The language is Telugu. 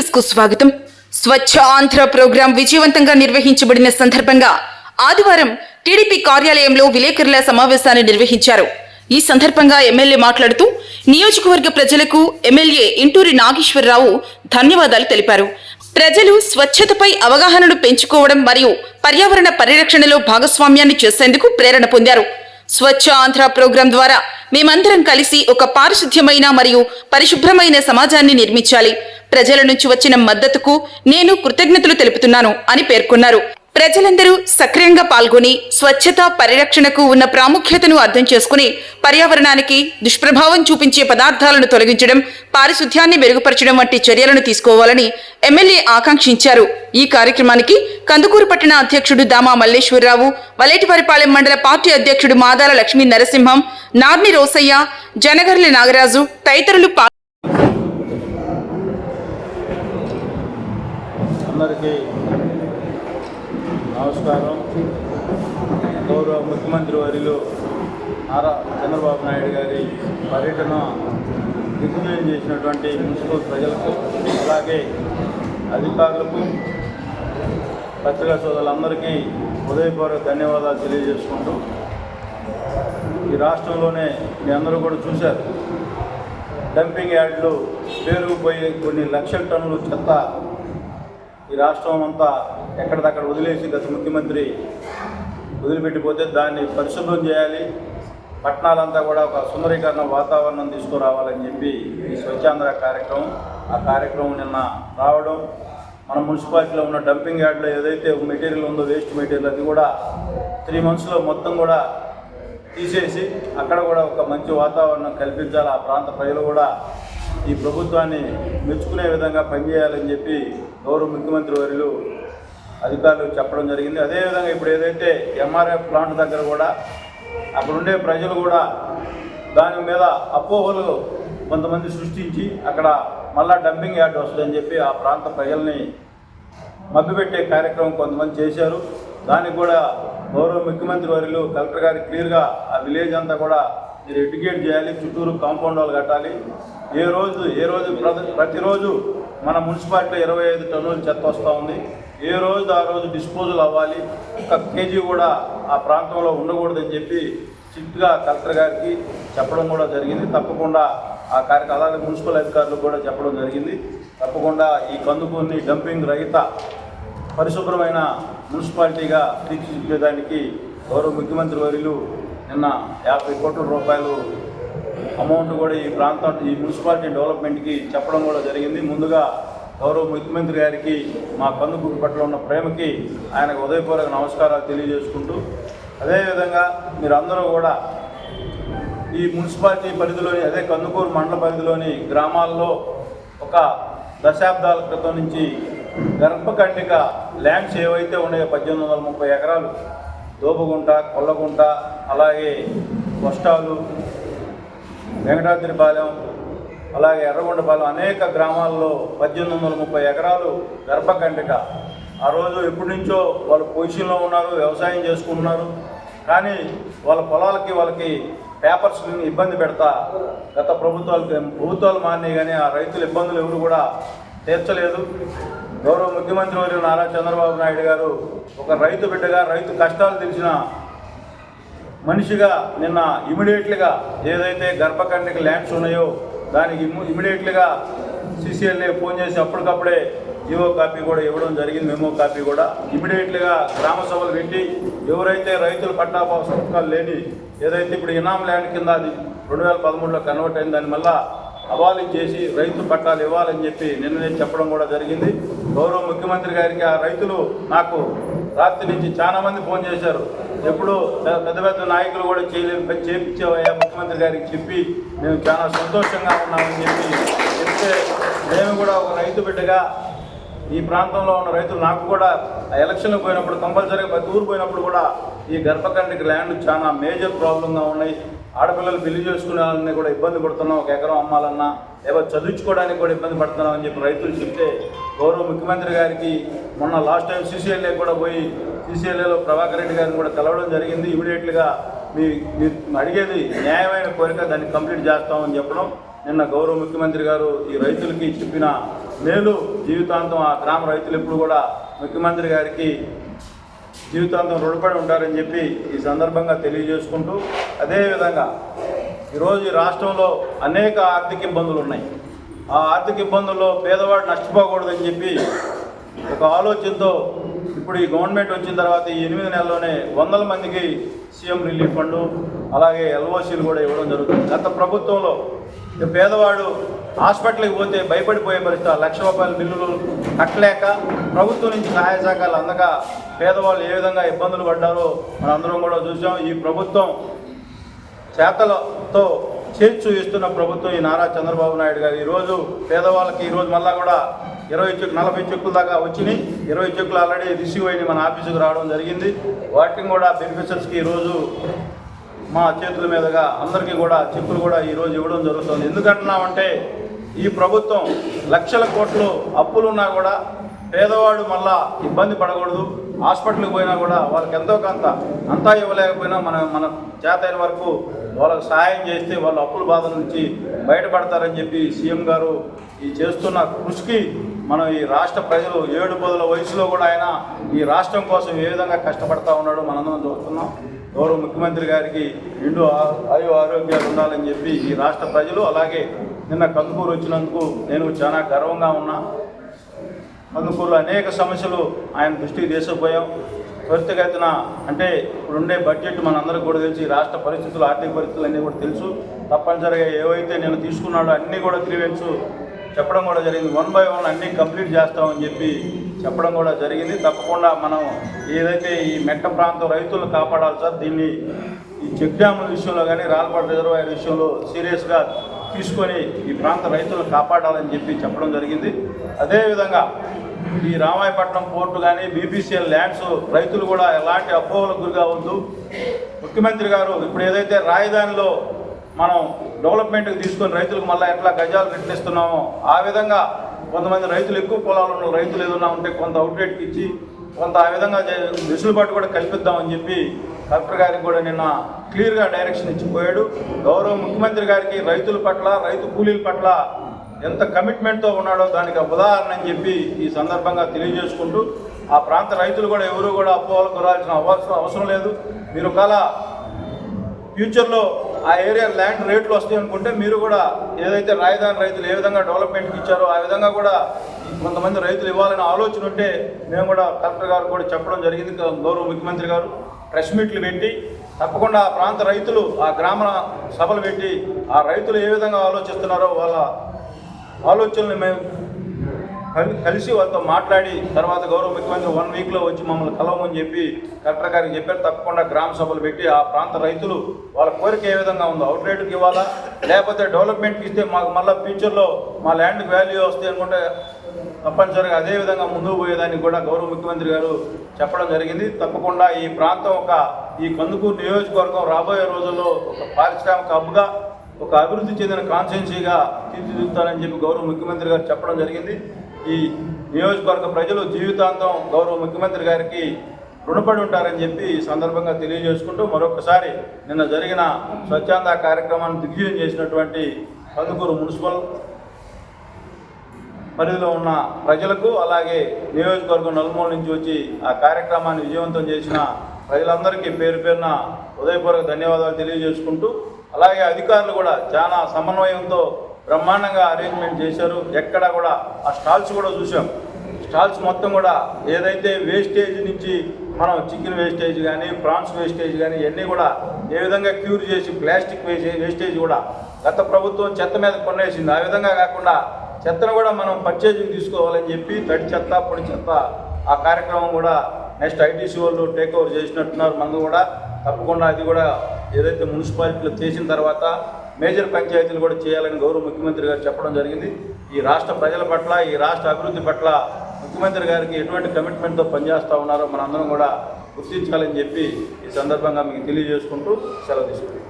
న్యూస్ కు స్వాగతం. స్వచ్ఛ ఆంధ్ర ప్రోగ్రాం విజయవంతంగా నిర్వహించబడిన సందర్భంగా ఆదివారం టీడీపీ కార్యాలయంలో విలేకరుల సమావేశాన్ని నిర్వహించారు. ఈ సందర్భంగా ఎమ్మెల్యే మాట్లాడుతూ నియోజకవర్గ ప్రజలకు ఎమ్మెల్యే ఇంటూరి నాగేశ్వరరావు ధన్యవాదాలు తెలిపారు. ప్రజలు స్వచ్ఛతపై అవగాహనను పెంచుకోవడం మరియు పర్యావరణ పరిరక్షణలో భాగస్వామ్యాన్ని చేసేందుకు ప్రేరణ పొందారు. స్వచ్ఛ ఆంధ్ర ప్రోగ్రాం ద్వారా మేమందరం కలిసి ఒక పారిశుధ్యమైన మరియు పరిశుభ్రమైన సమాజాన్ని నిర్మించాలి. ప్రజల నుంచి వచ్చిన మద్దతుకు నేను కృతజ్ఞతలు తెలుపుతున్నాను అని పేర్కొన్నారు. ప్రజలందరూ సక్రియంగా పాల్గొని స్వచ్ఛత పరిరక్షణకు ఉన్న ప్రాముఖ్యతను అర్థం చేసుకుని పర్యావరణానికి దుష్ప్రభావం చూపించే పదార్థాలను తొలగించడం, పారిశుధ్యాన్ని మెరుగుపరచడం వంటి చర్యలను తీసుకోవాలని ఎమ్మెల్యే ఆకాంక్షించారు. ఈ కార్యక్రమానికి కందుకూరు పట్టణ అధ్యక్షుడు దామా మల్లేశ్వరరావు, వలేటివారిపాలెం మండల పార్టీ అధ్యక్షుడు మాదాల లక్ష్మీ నరసింహం, నార్ని రోసయ్య, జనగర్లి నాగరాజు తదితరులు నమస్కారం. గౌరవ ముఖ్యమంత్రి వర్యులు నారా చంద్రబాబు నాయుడు గారి పర్యటన దిగ్విజయం చేసినటువంటి మున్సిపల్ ప్రజలకు, అలాగే అధికారులకు, పత్రికా సోదరులందరికీ హృదయపూర్వక ధన్యవాదాలు తెలియజేసుకుంటూ, ఈ రాష్ట్రంలోనే మీ అందరూ కూడా చూశారు, డంపింగ్ యార్డులు పేరుకుపోయి కొన్ని లక్షల టన్నులు చెత్త ఈ రాష్ట్రం అంతా ఎక్కడిదక్కడ వదిలేసి గత ముఖ్యమంత్రి వదిలిపెట్టిపోతే దాన్ని పరిశుభ్రం చేయాలి, పట్టణాలంతా కూడా ఒక సుందరీకరణ వాతావరణం తీసుకురావాలని చెప్పి ఈ స్వచ్ఛాంధ్ర కార్యక్రమం, ఆ కార్యక్రమం నిన్న రావడం, మన మున్సిపాలిటీలో ఉన్న డంపింగ్ యార్డ్లో ఏదైతే మెటీరియల్ ఉందో, వేస్ట్ మెటీరియల్, అది కూడా 3 monthsలో మొత్తం కూడా తీసేసి అక్కడ కూడా ఒక మంచి వాతావరణం కల్పించాలి. ఆ ప్రాంత ప్రజలు కూడా ఈ ప్రభుత్వాన్ని మెచ్చుకునే విధంగా పనిచేయాలని చెప్పి గౌరవ ముఖ్యమంత్రి వర్యులు అధికారులు చెప్పడం జరిగింది. అదేవిధంగా ఇప్పుడు ఏదైతే ఎంఆర్ఎఫ్ ప్లాంట్ దగ్గర కూడా అక్కడ ఉండే ప్రజలు కూడా దాని మీద అపోహలు కొంతమంది సృష్టించి అక్కడ మళ్ళా డంపింగ్ యార్డ్ వస్తుందని చెప్పి ఆ ప్రాంత ప్రజల్ని మభ్యపెట్టే కార్యక్రమం కొంతమంది చేశారు. దానికి కూడా గౌరవ ముఖ్యమంత్రి వర్యులు కలెక్టర్ గారికి క్లియర్గా ఆ విలేజ్ అంతా కూడా మీరు ఎడ్యుకేట్ చేయాలి, చుట్టూరు కాంపౌండ్ వాళ్ళు కట్టాలి, ఏ రోజు ప్రతిరోజు మన మున్సిపాలిటీలో 25 టన్నుల చెత్త వస్తూ ఉంది, ఏ రోజు ఆ రోజు డిస్పోజల్ అవ్వాలి, 1 kg కూడా ఆ ప్రాంతంలో ఉండకూడదని చెప్పి స్ట్రిక్ట్గా కలెక్టర్ గారికి చెప్పడం కూడా జరిగింది. తప్పకుండా ఆ కార్యక్రమం అలాగే మున్సిపల్ అధికారులు కూడా చెప్పడం జరిగింది. తప్పకుండా ఈ కందుకూరిని డంపింగ్ రహిత పరిశుభ్రమైన మున్సిపాలిటీగా తీర్చిదిద్దేదానికి గౌరవ ముఖ్యమంత్రి వర్యులు నిన్న 50 కోట్ల రూపాయలు అమౌంట్ కూడా ఈ ప్రాంతం, ఈ మున్సిపాలిటీ డెవలప్మెంట్కి చెప్పడం కూడా జరిగింది. ముందుగా గౌరవ ముఖ్యమంత్రి గారికి మా కందుకూరు పట్ల ఉన్న ప్రేమకి ఆయనకు హృదయపూర్వక నమస్కారాలు తెలియజేసుకుంటూ, అదేవిధంగా మీరందరూ కూడా ఈ మున్సిపాలిటీ పరిధిలోని, అదే కందుకూరు మండల పరిధిలోని గ్రామాల్లో ఒక దశాబ్దాల క్రితం నుంచి గర్భకండిక ల్యాండ్స్ ఏవైతే ఉన్నాయో 1830 ఎకరాలు, దోపగుంట, కొల్లగుంట, అలాగే వష్టాలు, వెంకటాద్రిపాలెం, అలాగే ఎర్రగొండపాలెం, అనేక గ్రామాల్లో 1830 ఎకరాలు గర్భకండిక. ఆ రోజు ఎప్పటి నుంచో వాళ్ళు పొజిషన్లో ఉన్నారు, వ్యవసాయం చేసుకుంటున్నారు, కానీ వాళ్ళ పొలాలకి వాళ్ళకి పేపర్స్ ఇబ్బంది పెడతా గత ప్రభుత్వాలు మారినాయి, కానీ ఆ రైతుల ఇబ్బందులు ఎవరు కూడా తీర్చలేదు. గౌరవ ముఖ్యమంత్రి వర్యులు నారా చంద్రబాబు నాయుడు గారు ఒక రైతు బిడ్డగా, రైతు కష్టాలు తెలిసిన మనిషిగా నిన్న ఇమీడియట్లీగా ఏదైతే గర్భకండిక ల్యాండ్స్ ఉన్నాయో దానికి ఇమీడియట్లీగా CCLA ఫోన్ చేసి అప్పటికప్పుడే జీవో కాపీ కూడా ఇవ్వడం జరిగింది, మెమో కాపీ కూడా. ఇమీడియట్లీగా గ్రామ సభలు పెట్టి ఎవరైతే రైతులు పట్టా పుస్తకాలు లేని, ఏదైతే ఇప్పుడు ఇనాం ల్యాండ్ కింద అది 2013లో కన్వర్ట్ అయింది, దాన్ని మళ్ళా అబాలిష్ చేసి రైతు పట్టాలు ఇవ్వాలని చెప్పి నిన్ననే చెప్పడం కూడా జరిగింది. గౌరవ ముఖ్యమంత్రి గారికి ఆ రైతులు నాకు రాత్రి నుంచి చాలామంది ఫోన్ చేశారు, ఎప్పుడు పెద్ద నాయకులు కూడా చేపించేవయ్యా ముఖ్యమంత్రి గారికి చెప్పి మేము చాలా సంతోషంగా ఉన్నామని చెప్తే, నేను కూడా ఒక రైతు బిడ్డగా ఈ ప్రాంతంలో ఉన్న రైతులు, నాకు కూడా ఎలక్షన్లు పోయినప్పుడు కంపల్సరీగా ప్రతి ఊరు పోయినప్పుడు కూడా ఈ గర్భకండిక ల్యాండ్ చాలా మేజర్ ప్రాబ్లంగా ఉన్నాయి. ఆడపిల్లలు పెళ్లి చేసుకునే కూడా ఇబ్బంది పడుతున్నాం, 1 ఎకరం అమ్మాలన్నా, లేకపోతే చదివించుకోవడానికి కూడా ఇబ్బంది పడుతున్నాం అని చెప్పి రైతులు చెప్తే, గౌరవ ముఖ్యమంత్రి గారికి మొన్న లాస్ట్ టైం CCLA కూడా పోయి CCLAలో ప్రభాకర్ రెడ్డి గారిని కూడా కలవడం జరిగింది. ఇమీడియట్లీగా మీరు అడిగేది న్యాయమైన కోరిక, దాన్ని కంప్లీట్ చేస్తామని చెప్పడం. నిన్న గౌరవ ముఖ్యమంత్రి గారు ఈ రైతులకి చెప్పిన మేలు జీవితాంతం ఆ గ్రామ రైతులు ఎప్పుడు కూడా ముఖ్యమంత్రి గారికి జీవితాంతం రుణపడి ఉంటారని చెప్పి ఈ సందర్భంగా తెలియజేసుకుంటూ, అదేవిధంగా ఈరోజు ఈ రాష్ట్రంలో అనేక ఆర్థిక ఇబ్బందులు ఉన్నాయి. ఆ ఆర్థిక ఇబ్బందుల్లో పేదవాడు నష్టపోకూడదని చెప్పి ఒక ఆలోచనతో ఇప్పుడు ఈ గవర్నమెంట్ వచ్చిన తర్వాత ఈ 8 నెలల్లోనే 100 మందికి సీఎం రిలీఫ్ ఫండ్, అలాగే ఎల్ఓసీలు కూడా ఇవ్వడం జరుగుతుంది. గత ప్రభుత్వంలో పేదవాడు హాస్పిటల్కి పోతే భయపడిపోయే పరిస్థితి, 1 లక్ష రూపాయల బిల్లులు కట్టలేక ప్రభుత్వం నుంచి సహాయ సహకారాలు అందక పేదవాళ్ళు ఏ విధంగా ఇబ్బందులు పడ్డారో మనందరం కూడా చూసాం. ఈ ప్రభుత్వం చేతలతో చేసి చూపిస్తున్న ప్రభుత్వం ఈ నారా చంద్రబాబు నాయుడు గారు. ఈరోజు పేదవాళ్ళకి ఈరోజు మళ్ళా కూడా 40 చెక్కుల దాకా వచ్చినాయి. 20 చెక్కులు ఆల్రెడీ రిసీవ్ అయినాయి, మన ఆఫీసుకు రావడం జరిగింది. వాటిని కూడా బెనిఫిషరీస్కి ఈరోజు మా చేతుల మీదుగా అందరికీ కూడా చెక్కులు కూడా ఈరోజు ఇవ్వడం జరుగుతుంది. ఎందుకంటున్నామంటే ఈ ప్రభుత్వం లక్షల కోట్లు అప్పులున్నా కూడా పేదవాడు మళ్ళా ఇబ్బంది పడకూడదు. హాస్పిటల్కి పోయినా కూడా వాళ్ళకి ఎంతో కొంత అంతా ఇవ్వలేకపోయినా మన చేతైన వరకు వాళ్ళకు సహాయం చేస్తే వాళ్ళ అప్పుల బాధ నుంచి బయటపడతారని చెప్పి సీఎం గారు ఈ చేస్తున్న కృషికి మనం ఈ రాష్ట్ర ప్రజలు 7 పదుల వయసులో కూడా ఆయన ఈ రాష్ట్రం కోసం ఏ విధంగా కష్టపడతా ఉన్నాడో మనందరం చూస్తున్నాం. గౌరవ ముఖ్యమంత్రి గారికి నిండు ఆరోగ్యాలు ఉండాలని చెప్పి ఈ రాష్ట్ర ప్రజలు, అలాగే నిన్న కందుకూరు వచ్చినందుకు నేను చాలా గర్వంగా ఉన్నా. కందుకూరులో అనేక సమస్యలు ఆయన దృష్టికి తీసుకుపోయాం. త్వరితగతిన అంటే ఇప్పుడుండే బడ్జెట్ మనందరికీ కూడా తెలుసు, ఈ రాష్ట్ర పరిస్థితులు, ఆర్థిక పరిస్థితులు అన్నీ కూడా తెలుసు. తప్పనిసరిగా ఏవైతే నేను తీసుకున్నాడో అన్నీ కూడా గ్రీవెన్స్ చెప్పడం కూడా జరిగింది. 1 by 1 అన్నీ కంప్లీట్ చేస్తామని చెప్పి చెప్పడం కూడా జరిగింది. తప్పకుండా మనం ఏదైతే ఈ మెట్ట ప్రాంతం రైతులను కాపాడాలి సార్, దీన్ని ఈ చెక్ డ్యాముల విషయంలో కానీ రాళ్ళపాడు రిజర్వాయర్ విషయంలో సీరియస్గా తీసుకొని ఈ ప్రాంత రైతులను కాపాడాలని చెప్పి చెప్పడం జరిగింది. అదేవిధంగా ఈ రామాయపట్నం పోర్టు కానీ బీపీసీఎల్ ల్యాండ్స్ రైతులు కూడా ఎలాంటి అపోహలకు గురి కావద్దు. ముఖ్యమంత్రి గారు ఇప్పుడు ఏదైతే రాజధానిలో మనం డెవలప్మెంట్కి తీసుకొని రైతులకు మళ్ళీ ఎట్లా గజాలు కట్టిస్తున్నామో ఆ విధంగా కొంతమంది రైతులు ఎక్కువ పొలాలు ఉన్న రైతులు ఏదైనా ఉంటే కొంత అవుట్లెట్కి ఇచ్చి కొంత ఆ విధంగా వెసులుబాటు కూడా కల్పిద్దామని చెప్పి కలెక్టర్ గారికి కూడా నిన్న క్లియర్గా డైరెక్షన్ ఇచ్చిపోయాడు. గౌరవ ముఖ్యమంత్రి గారికి రైతుల పట్ల, రైతు కూలీల పట్ల ఎంత కమిట్మెంట్తో ఉన్నాడో దానికి ఉదాహరణ అని చెప్పి ఈ సందర్భంగా తెలియజేసుకుంటూ, ఆ ప్రాంత రైతులు కూడా ఎవరు కూడా అపోహలకు గురాల్సిన అవసరం లేదు. మీరు ఒకవేళ ఫ్యూచర్లో ఆ ఏరియా ల్యాండ్ రేట్లు వస్తాయి అనుకుంటే మీరు కూడా ఏదైతే రాజధాని రైతులు ఏ విధంగా డెవలప్మెంట్కి ఇచ్చారో ఆ విధంగా కూడా కొంతమంది రైతులు ఇవ్వాలనే ఆలోచన ఉంటే మేము కూడా కలెక్టర్ గారు కూడా చెప్పడం జరిగింది. గౌరవ ముఖ్యమంత్రి గారు ప్రెస్ మీట్లు పెట్టి తప్పకుండా ఆ ప్రాంత రైతులు ఆ గ్రామ సభలు పెట్టి ఆ రైతులు ఏ విధంగా ఆలోచిస్తున్నారో వాళ్ళ ఆలోచనలు మేము కలిసి వాళ్ళతో మాట్లాడి తర్వాత గౌరవ ముఖ్యమంత్రి 1 వీక్లో వచ్చి మమ్మల్ని కలవమని చెప్పి కలెక్టర్ గారికి చెప్పారు. తప్పకుండా గ్రామ సభలు పెట్టి ఆ ప్రాంత రైతులు వాళ్ళ కోరిక ఏ విధంగా ఉందో అవుట్రేట్కి ఇవ్వాలా, లేకపోతే డెవలప్మెంట్కి ఇస్తే మాకు మళ్ళీ ఫ్యూచర్లో మా ల్యాండ్కి వాల్యూ వస్తాయి అనుకుంటే తప్పనిసరిగా అదేవిధంగా ముందుకు పోయేదానికి కూడా గౌరవ ముఖ్యమంత్రి గారు చెప్పడం జరిగింది. తప్పకుండా ఈ ప్రాంతం ఈ కందుకూరు నియోజకవర్గం రాబోయే రోజుల్లో ఒక పారిశ్రామిక హబ్గా, ఒక అభివృద్ధి చెందిన కాన్స్టిట్యున్సీగా తీర్చిదిద్దుతానని చెప్పి గౌరవ ముఖ్యమంత్రి గారు చెప్పడం జరిగింది. ఈ నియోజకవర్గ ప్రజలు జీవితాంతం గౌరవ ముఖ్యమంత్రి గారికి రుణపడి ఉంటారని చెప్పి ఈ సందర్భంగా తెలియజేసుకుంటూ మరొకసారి నిన్న జరిగిన స్వచ్ఛంద కార్యక్రమాన్ని దిగ్విజయం చేసినటువంటి కందుకూరు మున్సిపల్ పరిధిలో ఉన్న ప్రజలకు, అలాగే నియోజకవర్గం నలుమూల నుంచి వచ్చి ఆ కార్యక్రమాన్ని విజయవంతం చేసిన ప్రజలందరికీ పేరు పేరున హృదయపూర్వక ధన్యవాదాలు తెలియజేసుకుంటూ, అలాగే అధికారులు కూడా చాలా సమన్వయంతో బ్రహ్మాండంగా అరేంజ్మెంట్ చేశారు. ఎక్కడ కూడా ఆ స్టాల్స్ కూడా చూసాం. స్టాల్స్ మొత్తం కూడా ఏదైతే వేస్టేజ్ నుంచి మనం చికెన్ వేస్టేజ్ కానీ, ప్రాన్స్ వేస్టేజ్ కానీ ఇవన్నీ కూడా ఏ విధంగా క్యూర్ చేసి ప్లాస్టిక్ వేస్టేజ్ కూడా గత ప్రభుత్వం చెత్త మీద కొనేసింది. ఆ విధంగా కాకుండా చెత్తను కూడా మనం పర్చేజింగ్ తీసుకోవాలని చెప్పి తడి చెత్త, పొడి చెత్త ఆ కార్యక్రమం కూడా నెక్స్ట్ ఐటీసీ వాళ్ళు టేక్ ఓవర్ చేసినట్టున్నారు. మనం కూడా తప్పకుండా అది కూడా ఏదైతే మున్సిపాలిటీలో చేసిన తర్వాత మేజర్ పంచాయతీలు కూడా చేయాలని గౌరవ ముఖ్యమంత్రి గారు చెప్పడం జరిగింది. ఈ రాష్ట్ర ప్రజల పట్ల, ఈ రాష్ట్ర అభివృద్ధి పట్ల ముఖ్యమంత్రి గారికి ఎటువంటి కమిట్మెంట్తో పనిచేస్తూ ఉన్నారో మనందరం కూడా గుర్తించాలని చెప్పి ఈ సందర్భంగా మీకు తెలియజేసుకుంటూ సెలవు తీసుకుంటాం.